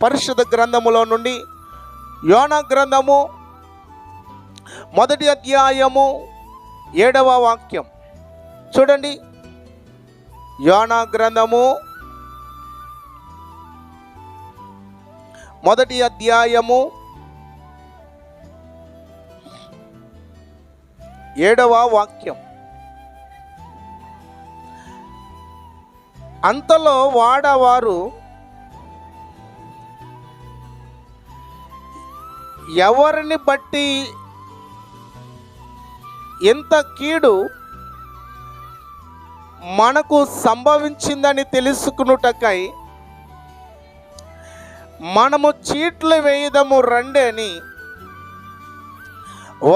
పరిశుద్ధ గ్రంథములో నుండి యోనా గ్రంథము 1వ అధ్యాయము 7వ వాక్యం చూడండి. యోనా గ్రంథము 1వ అధ్యాయము 7వ వాక్యం. అంతలో వాడవారు ఎవరిని బట్టి ఎంత కీడు మనకు సంభవించిందని తెలుసుకునుటకై మనము చీట్లు వేయుదము రండి అని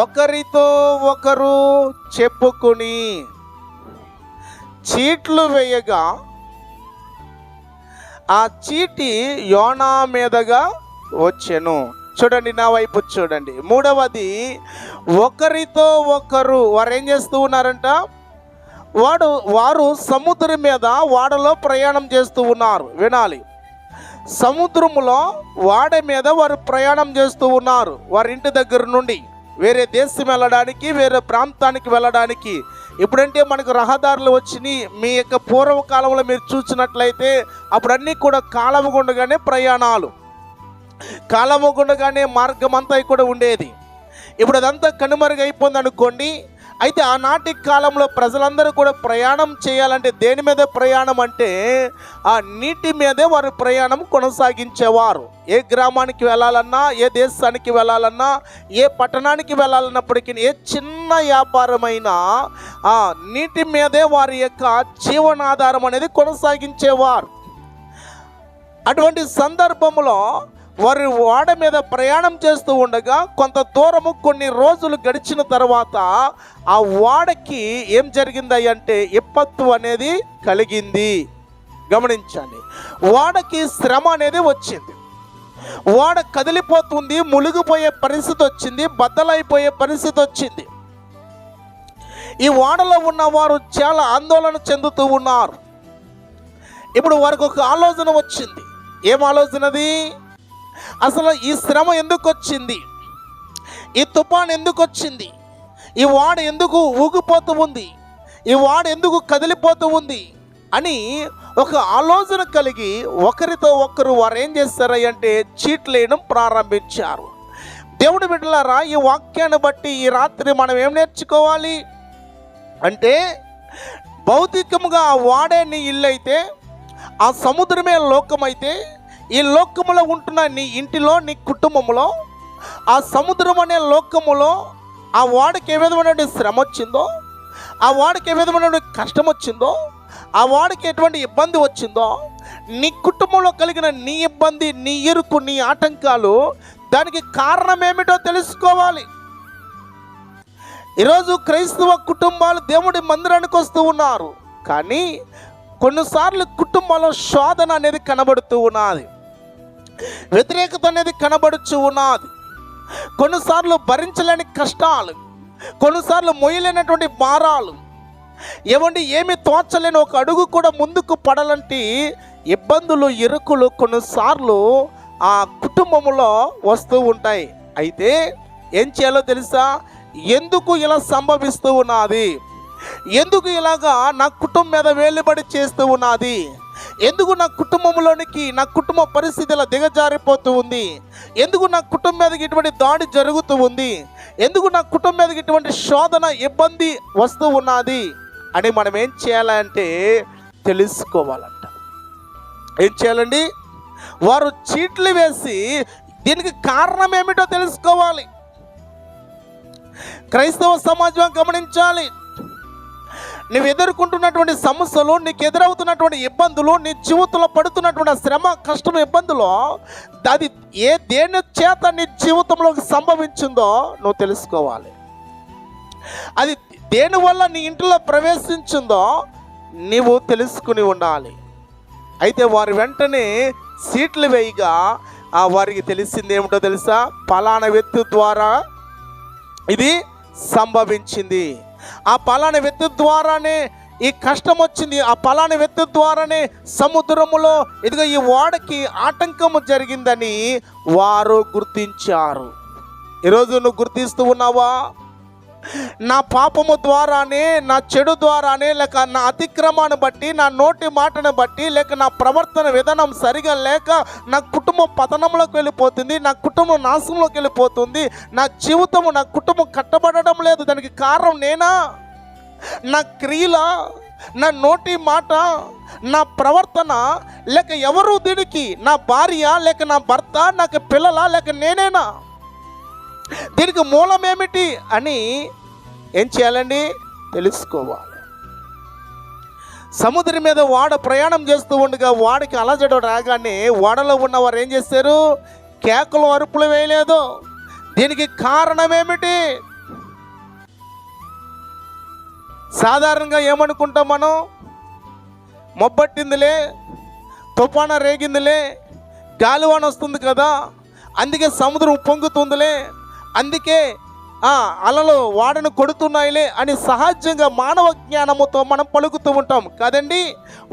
ఒకరితో ఒకరు చెప్పుకుని చీట్లు వేయగా ఆ చీటి యోనా మీదగా వచ్చెను. చూడండి, నా వైపు చూడండి. 3వది, ఒకరితో ఒకరు వారు ఏం చేస్తూ ఉన్నారంట? వారు సముద్రం మీద వాడలో ప్రయాణం చేస్తూ ఉన్నారు. వినాలి, సముద్రములో వాడ మీద వారు ప్రయాణం చేస్తూ ఉన్నారు. వారి ఇంటి దగ్గర నుండి వేరే దేశం వెళ్ళడానికి, వేరే ప్రాంతానికి వెళ్ళడానికి. ఇప్పుడంటే మనకు రహదారులు వచ్చినాయి. మీ యొక్క పూర్వకాలంలో మీరు చూసినట్లయితే అప్పుడన్నీ కూడా కాలవ గుండగానే ప్రయాణాలు, కాలవ గుండగానే మార్గం అంతా కూడా ఉండేది. ఇప్పుడు అదంతా కనుమరుగైపోయింది అనుకోండి. అయితే ఆనాటి కాలంలో ప్రజలందరూ కూడా ప్రయాణం చేయాలంటే దేని మీద ప్రయాణం అంటే ఆ నీటి మీదే వారు ప్రయాణం కొనసాగించేవారు. ఏ గ్రామానికి వెళ్ళాలన్నా, ఏ దేశానికి వెళ్ళాలన్నా, ఏ పట్టణానికి వెళ్ళాలన్నప్పటికీ, ఏ చిన్న వ్యాపారమైనా ఆ నీటి మీదే వారి యొక్క జీవనాధారం అనేది కొనసాగించేవారు. అటువంటి సందర్భంలో వారు వాడ మీద ప్రయాణం చేస్తూ ఉండగా కొంత దూరము కొన్ని రోజులు గడిచిన తర్వాత ఆ వాడకి ఏం జరిగింది అంటే విపత్తు అనేది కలిగింది. గమనించండి, వాడకి శ్రమ అనేది వచ్చింది. వాడ కదిలిపోతుంది, మునిగిపోయే పరిస్థితి వచ్చింది, బద్దలైపోయే పరిస్థితి వచ్చింది. ఈ వాడలో ఉన్నవారు చాలా ఆందోళన చెందుతూ ఉన్నారు. ఇప్పుడు వారికి ఒక ఆలోచన వచ్చింది. ఏం ఆలోచనది? అసలు ఈ శ్రమ ఎందుకు వచ్చింది? ఈ తుఫాన్ ఎందుకు వచ్చింది? ఈ వాడ ఎందుకు ఊగిపోతూ ఉంది? ఈ వాడ ఎందుకు కదిలిపోతూ ఉంది అని ఒక ఆలోచన కలిగి ఒకరితో ఒకరు వారు ఏం చేస్తారు అంటే చీట్లు వేయడం ప్రారంభించారు. దేవుడి బిడ్డలారా, ఈ వాక్యాన్ని బట్టి ఈ రాత్రి మనం ఏం నేర్చుకోవాలి అంటే, భౌతికంగా ఆ వాడే నీ ఇల్లు అయితే, ఆ సముద్రమే లోకమైతే, ఈ లోకములో ఉంటున్న నీ ఇంటిలో, నీ కుటుంబంలో, ఆ సముద్రం అనే లోకములో ఆ వాడికి ఏ విధమైన శ్రమ వచ్చిందో, ఆ వాడికి ఏ విధమైన కష్టం వచ్చిందో, ఆ వాడికి ఎటువంటి ఇబ్బంది వచ్చిందో, నీ కుటుంబంలో కలిగిన నీ ఇబ్బంది, నీ ఇరుకు, నీ ఆటంకాలు, దానికి కారణం ఏమిటో తెలుసుకోవాలి. ఈరోజు క్రైస్తవ కుటుంబాలు దేవుడి మందిరానికి వస్తూ ఉన్నారు, కానీ కొన్నిసార్లు కుటుంబంలో శోధన అనేది కనబడుతూ ఉన్నది, వ్యతిరేకత అనేది కనబడుచు ఉన్నది. కొన్నిసార్లు భరించలేని కష్టాలు, కొన్నిసార్లు మొయ్యలేనటువంటి భారాలు, ఏమి తోచలేని ఒక అడుగు కూడా ముందుకు పడాలంటే ఇబ్బందులు, ఇరుకులు కొన్నిసార్లు ఆ కుటుంబంలో వస్తూ ఉంటాయి. అయితే ఏం చేయాలో తెలుసా? ఎందుకు ఇలా సంభవిస్తూ ఉన్నది? ఎందుకు ఇలాగా నా కుటుంబం మీద వేలుబడి చేస్తూ ఉన్నది? ఎందుకు నా కుటుంబంలోనికి, నా కుటుంబ పరిస్థితుల దిగజారిపోతూ ఉంది? ఎందుకు నా కుటుంబం మీదకి ఇటువంటి దాడి జరుగుతూ ఉంది? ఎందుకు నా కుటుంబం మీదకి ఇటువంటి శోధన, ఇబ్బంది వస్తూ ఉన్నది అని మనం ఏం చేయాలంటే తెలుసుకోవాలంట. ఏం చేయాలండి? వారు చీట్లు వేసి దీనికి కారణం ఏమిటో తెలుసుకోవాలి. క్రైస్తవ సమాజం గమనించాలి. నువ్వు ఎదుర్కొంటున్నటువంటి సమస్యలు, నీకు ఎదురవుతున్నటువంటి ఇబ్బందులు, నీ జీవితంలో పడుతున్నటువంటి శ్రమ, కష్టం, ఇబ్బందులు, అది దేని చేత నీ జీవితంలోకి సంభవించిందో నువ్వు తెలుసుకోవాలి. అది దేనివల్ల నీ ఇంట్లో ప్రవేశించిందో నీవు తెలుసుకుని ఉండాలి. అయితే వారు వెంటనే సీట్లు వేయగా వారికి తెలిసింది ఏమిటో తెలుసా? పలానా వ్యక్తి ద్వారా ఇది సంభవించింది, ఆ పలానా వ్యక్తి ద్వారానే ఈ కష్టం వచ్చింది, ఆ పలాని వ్యక్తి ద్వారానే సముద్రములో ఇదిగో ఈ ఓడకి ఆటంకము జరిగిందని వారు గుర్తించారు. ఈరోజు నువ్వు గుర్తిస్తూ ఉన్నావా? నా పాపము ద్వారానే, నా చెడు ద్వారానే, లేక నా అతిక్రమాన్ని బట్టి, నా నోటి మాటను బట్టి, లేక నా ప్రవర్తన విధానం సరిగా లేక నా కుటుంబం పతనంలోకి వెళ్ళిపోతుంది, నా కుటుంబం నాశనంలోకి వెళ్ళిపోతుంది, నా జీవితము, నా కుటుంబం కట్టబడడం లేదు. దానికి కారణం నేనా? నా క్రియల, నా నోటి మాట, నా ప్రవర్తన, లేక ఎవరు దీనికి? నా భార్య, లేక నా భర్త, నాకు పిల్లల, లేక నేనేనా? దీనికి మూలం ఏమిటి అని ఏం చేయాలండి? తెలుసుకోవాలి. సముద్రం మీద ఓడ ప్రయాణం చేస్తూ ఉండగా ఓడకి అలజడి రాగానే ఓడలో ఉన్నవారు ఏం చేశారు? కేకలు, అరుపులు వేయలేదు. దీనికి కారణం ఏమిటి? సాధారణంగా ఏమనుకుంటాం మనం? మొబ్బట్టిందిలే, తుఫాను రేగిందిలే, గాలివాన వస్తుంది కదా, అందుకే సముద్రం పొంగుతుందిలే, అందుకే అలలు వాడను కొడుతున్నాయిలే అని సహజంగా మానవ జ్ఞానముతో మనం పలుకుతూ ఉంటాం కదండి.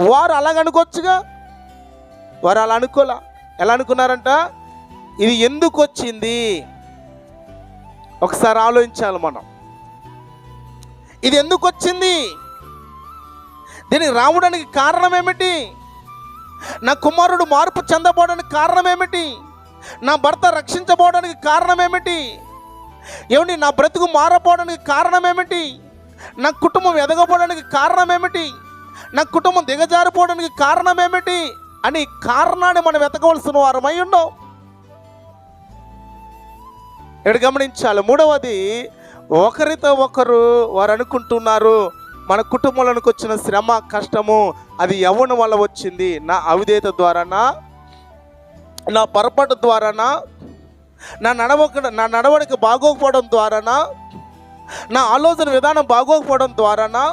వారు అలాగనుకోవచ్చుగా, వారు అలా అనుకోలే. ఎలా అనుకున్నారంట? ఇది ఎందుకు వచ్చింది ఒకసారి ఆలోచించాలి మనం. ఇది ఎందుకు వచ్చింది? దీనికి రావడానికి కారణం ఏమిటి? నా కుమారుడు మార్పు చెందబోవడానికి కారణం ఏమిటి? నా భర్త రక్షించబోవడానికి కారణం ఏమిటి? ఏమండి, నా బ్రతుకు మారపోవడానికి కారణం ఏమిటి? నా కుటుంబం ఎదగపోవడానికి కారణం ఏమిటి? నా కుటుంబం దిగజారిపోవడానికి కారణం ఏమిటి అని కారణాన్ని మనం వెతకవలసిన వారమై ఉన్నాం. ఇక్కడ గమనించాలి. మూడవది, ఒకరితో ఒకరు వారు అనుకుంటున్నారు, మన కుటుంబంలోనికి వచ్చిన శ్రమ, కష్టము అది ఎవరి వల్ల వచ్చింది? నా అవిధేయత ద్వారానా, నా పొరపాటు ద్వారానా, నా నడవడిక బాగోకపోవడం ద్వారానా, నా ఆలోచన విధానం బాగోకపోవడం ద్వారానా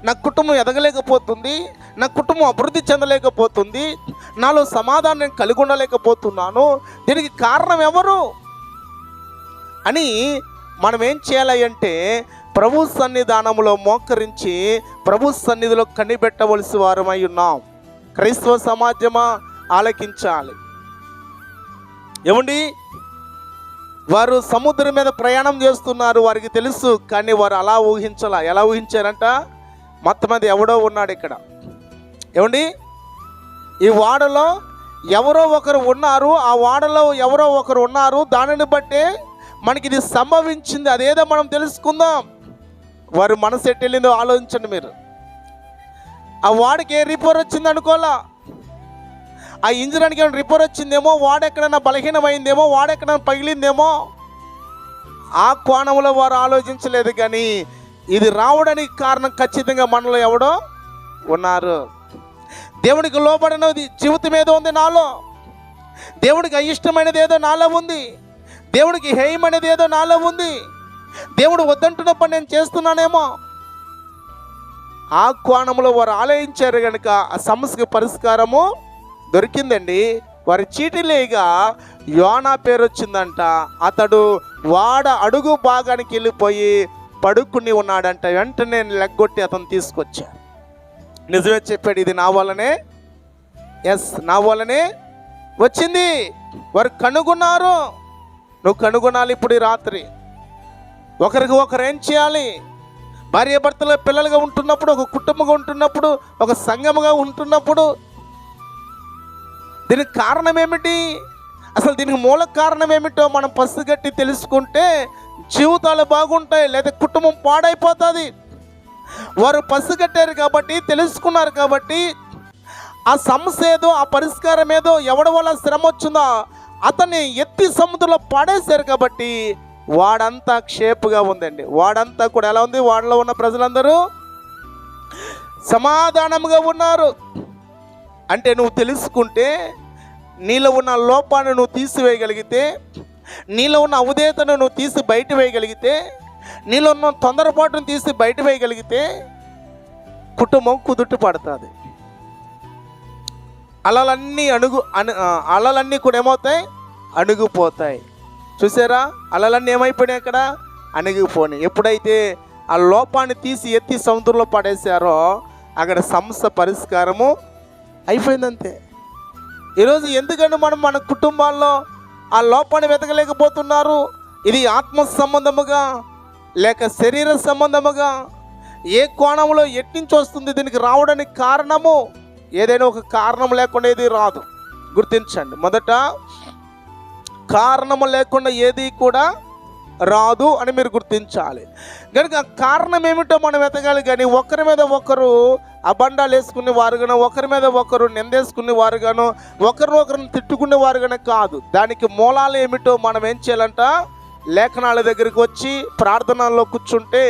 నా కుటుంబం ఎదగలేకపోతుంది, నా కుటుంబం అభివృద్ధి చెందలేకపోతుంది, నాలో సమాధానం కలిగి ఉండలేకపోతున్నాను, దీనికి కారణం ఎవరు అని మనం ఏం చేయాలి అంటే ప్రభు సన్నిధానంలో మోకరించి ప్రభు సన్నిధిలో కనిపెట్టవలసి వారమై ఉన్నాం. క్రైస్తవ సమాజమా, ఆలకించాలి. ఏమండి, వారు సముద్రం మీద ప్రయాణం చేస్తున్నారు, వారికి తెలుసు. కానీ వారు అలా ఊహించాల. ఎలా ఊహించారంట? మొత్తం మీద ఎవడో ఉన్నాడు ఇక్కడ. ఏమండి, ఈ వాడలో ఎవరో ఒకరు ఉన్నారు, ఆ వాడలో ఎవరో ఒకరు ఉన్నారు, దానిని బట్టే మనకి ఇది సంభవించింది. అదేదో మనం తెలుసుకుందాం. వారి మనసు ఎట్టెళ్ళిందో ఆలోచించండి మీరు. ఆ వాడికి ఏ రిపేర్ వచ్చింది అనుకోలా, ఆ ఇంజిన్కి ఏమైనా రిపేర్ వచ్చిందేమో, వాడెక్కడైనా బలహీనమైందేమో, వాడెక్కడైనా పగిలిందేమో, ఆ కోణంలో వారు ఆలోచించలేదు. కానీ ఇది రావడానికి కారణం ఖచ్చితంగా మనలో ఎవడో ఉన్నారు. దేవుడికి లోబడినది జీవితం ఏదో ఉంది నాలో, దేవుడికి అయిష్టమైనది ఏదో నాలో ఉంది, దేవుడికి హేయమైనది ఏదో నాలో ఉంది, దేవుడు వద్దంటున్నప్పుడు నేను చేస్తున్నానేమో. ఆ కోణంలో వారు ఆలోచించారు కనుక ఆ సమస్యకి పరిష్కారము దొరికిందండి. వారి చీటిలేగా యోనా పేరు వచ్చిందంట. అతడు వాడ అడుగు భాగానికి వెళ్ళిపోయి పడుకుని ఉన్నాడంట. వెంటనే లెగ్గొట్టి అతను తీసుకొచ్చా. నిజమే చెప్పాడు, ఇది నా వల్లనే, నా వల్లనే వచ్చింది. వారు కనుగొన్నారు. నువ్వు కనుగొనాలి ఇప్పుడు ఈ రాత్రి. ఒకరికి ఒకరు ఏం చేయాలి? భార్య భర్తలు పిల్లలుగా ఉంటున్నప్పుడు, ఒక కుటుంబంగా ఉంటున్నప్పుడు, ఒక సంఘముగా ఉంటున్నప్పుడు దీనికి కారణం ఏమిటి? అసలు దీనికి మూల కారణం ఏమిటో మనం పసిగట్టి తెలుసుకుంటే జీవితాలు బాగుంటాయి, లేదా కుటుంబం పాడైపోతుంది. వారు పసిగట్టారు కాబట్టి, తెలుసుకున్నారు కాబట్టి, ఆ సమస్య ఏదో, ఆ పరిష్కారం ఏదో, ఎవడి వల్ల శ్రమ వచ్చిందో అతన్ని ఎత్తి సముద్రంలో పడేశారు కాబట్టి వాడంతా క్షేపుగా ఉందండి. వాడంతా కూడా ఎలా ఉంది? వాడిలో ఉన్న ప్రజలందరూ సమాధానంగా ఉన్నారు. అంటే నువ్వు తెలుసుకుంటే, నీలో ఉన్న లోపాన్ని నువ్వు తీసివేయగలిగితే, నీలో ఉన్న అవిధేయతను నువ్వు తీసి బయట వేయగలిగితే, నీలో ఉన్న తొందరపాటును తీసి బయట వేయగలిగితే కుటుంబం కుదుట పడుతుంది. అలలన్నీ కూడా ఏమవుతాయి? అణుగుపోతాయి. చూసారా? అలలన్నీ ఏమైపోయినాయి? అక్కడ అణుగిపోయినాయి. ఎప్పుడైతే ఆ లోపాన్ని తీసి ఎత్తి సముద్రంలో పడేశారో అక్కడ సమస్య పరిష్కారము అయిపోయిందంతే. ఈరోజు ఎందుకంటే మనం మన కుటుంబాల్లో ఆ లోపాన్ని వెతకలేకపోతున్నారు? ఇది ఆత్మ సంబంధముగా లేక శరీర సంబంధముగా ఏ కోణంలో ఎట్నుంచి వస్తుంది దీనికి రావడానికి కారణము? ఏదైనా ఒక కారణం లేకుండా ఏది రాదు, గుర్తించండి. మొదట కారణము లేకుండా ఏది కూడా రాదు అని మీరు గుర్తించాలి. కనుక కారణం ఏమిటో మనం వెతకాలి. కానీ ఒకరి మీద ఒకరు అబండాలు వేసుకునే వారుగాను, ఒకరి మీద ఒకరు నిందేసుకునే వారుగాను, ఒకరిని తిట్టుకునే వారుగానే కాదు. దానికి మూలాలు ఏమిటో మనం ఏం చేయాలంట? లేఖనాల దగ్గరికి వచ్చి ప్రార్థనలో కూర్చుంటే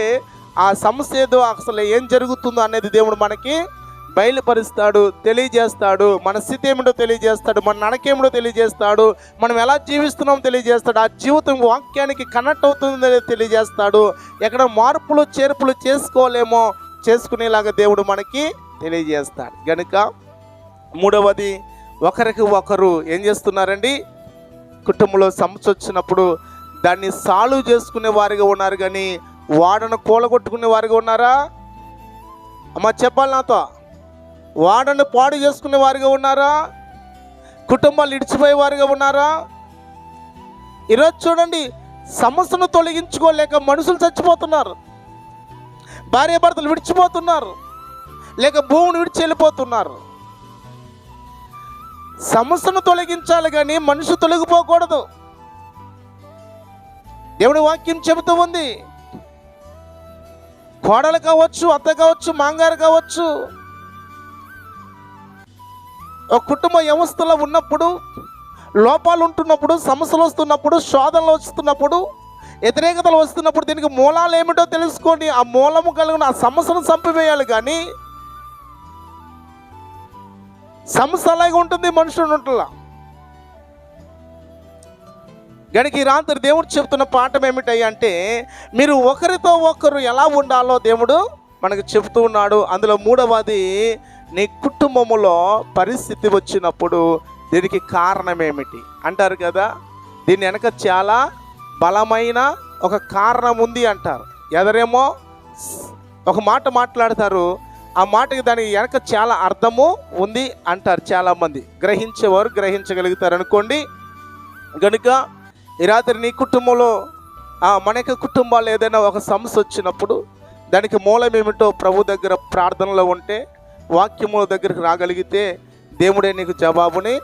ఆ సమస్య ఏదో అసలు ఏం జరుగుతుందో అనేది దేవుడు మనకి బయలుపరుస్తాడు, తెలియజేస్తాడు. మన స్థితి ఏమిటో తెలియజేస్తాడు, మన నడకేమిటో తెలియజేస్తాడు, మనం ఎలా జీవిస్తున్నామో తెలియజేస్తాడు. ఆ జీవితం వాక్యానికి కనెక్ట్ అవుతుందని తెలియజేస్తాడు. ఎక్కడ మార్పులు చేర్పులు చేసుకోలేమో చేసుకునేలాగా దేవుడు మనకి తెలియజేస్తాడు. కనుక మూడవది, ఒకరికి ఒకరు ఏం చేస్తున్నారండి? కుటుంబంలో సమస్య వచ్చినప్పుడు దాన్ని సాల్వ్ చేసుకునే వారిగా ఉన్నారు, కానీ వాడను కూలగొట్టుకునే వారిగా ఉన్నారా? అమ్మ చెప్పాలి నాతో. వాడను పాడు చేసుకునే వారిగా ఉన్నారా? కుటుంబాలు ఇడిచిపోయే వారిగా ఉన్నారా? ఈరోజు చూడండి, సమస్యను తొలగించుకోలేక మనుషులు చచ్చిపోతున్నారు, భార్యాభర్తలు విడిచిపోతున్నారు, లేక భూమిని విడిచి వెళ్ళిపోతున్నారు. సమస్యను తొలగించాలి కానీ మనిషి తొలగిపోకూడదు. దేవుడి వాక్యం చెబుతూ ఉంది. కోడలు కావచ్చు, అత్త కావచ్చు, మాంగారు కావచ్చు, ఒక కుటుంబ వ్యవస్థలో ఉన్నప్పుడు, లోపాలు ఉంటున్నప్పుడు, సమస్యలు వస్తున్నప్పుడు, శోధనలు వస్తున్నప్పుడు, వ్యతిరేకతలు వస్తున్నప్పుడు దీనికి మూలాలు ఏమిటో తెలుసుకొని ఆ మూలము కలిగిన ఆ సమస్యను చంపివేయాలి. కానీ సమస్య అలాగే ఉంటుంది, మనుషులు ఉంటులా. గనుక ఈ రాత్రి దేవుడు చెప్తున్న పాఠం ఏమిటయ్యా అంటే, మీరు ఒకరితో ఒకరు ఎలా ఉండాలో దేవుడు మనకు చెప్తూ ఉన్నాడు. అందులో మూడవది, నీ కుటుంబములో పరిస్థితి వచ్చినప్పుడు దీనికి కారణం ఏమిటి అంటారు కదా. దీని వెనక చాలా బలమైన ఒక కారణం ఉంది అంటారు. ఎదరేమో ఒక మాట మాట్లాడతారు, ఆ మాటకి దానికి వెనక చాలా అర్థము ఉంది అంటారు. చాలామంది గ్రహించేవారు గ్రహించగలుగుతారు అనుకోండి. కనుక ఈ రాత్రి నీ కుటుంబంలో మన యొక్క కుటుంబాలు ఏదైనా ఒక సమస్య వచ్చినప్పుడు దానికి మూలం ఏమిటో ప్రభు దగ్గర ప్రార్థనలో ఉంటే, వాక్యము దగ్గరికి రాగలిగితే దేవుడే నీకు జవాబుని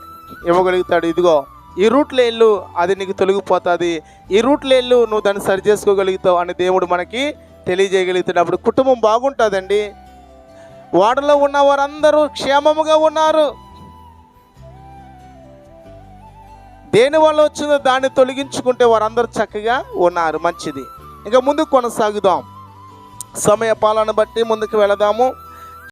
ఇవ్వగలుగుతాడు. ఇదిగో ఈ రూట్లో వెళ్ళు, అది నీకు తొలగిపోతుంది, ఈ రూట్లో వెళ్ళు, నువ్వు దాన్ని సరి చేసుకోగలుగుతావు అని దేవుడు మనకి తెలియజేయగలుగుతాడు. అప్పుడు కుటుంబం బాగుంటుందండి. వాడలో ఉన్న వారందరూ క్షేమముగా ఉన్నారు. దేనివల్ల వచ్చిందో దాన్ని తొలగించుకుంటే వారందరూ చక్కగా ఉన్నారు. మంచిది. ఇంకా ముందుకు కొనసాగుదాం. సమయ పాలన బట్టి ముందుకు వెళదాము.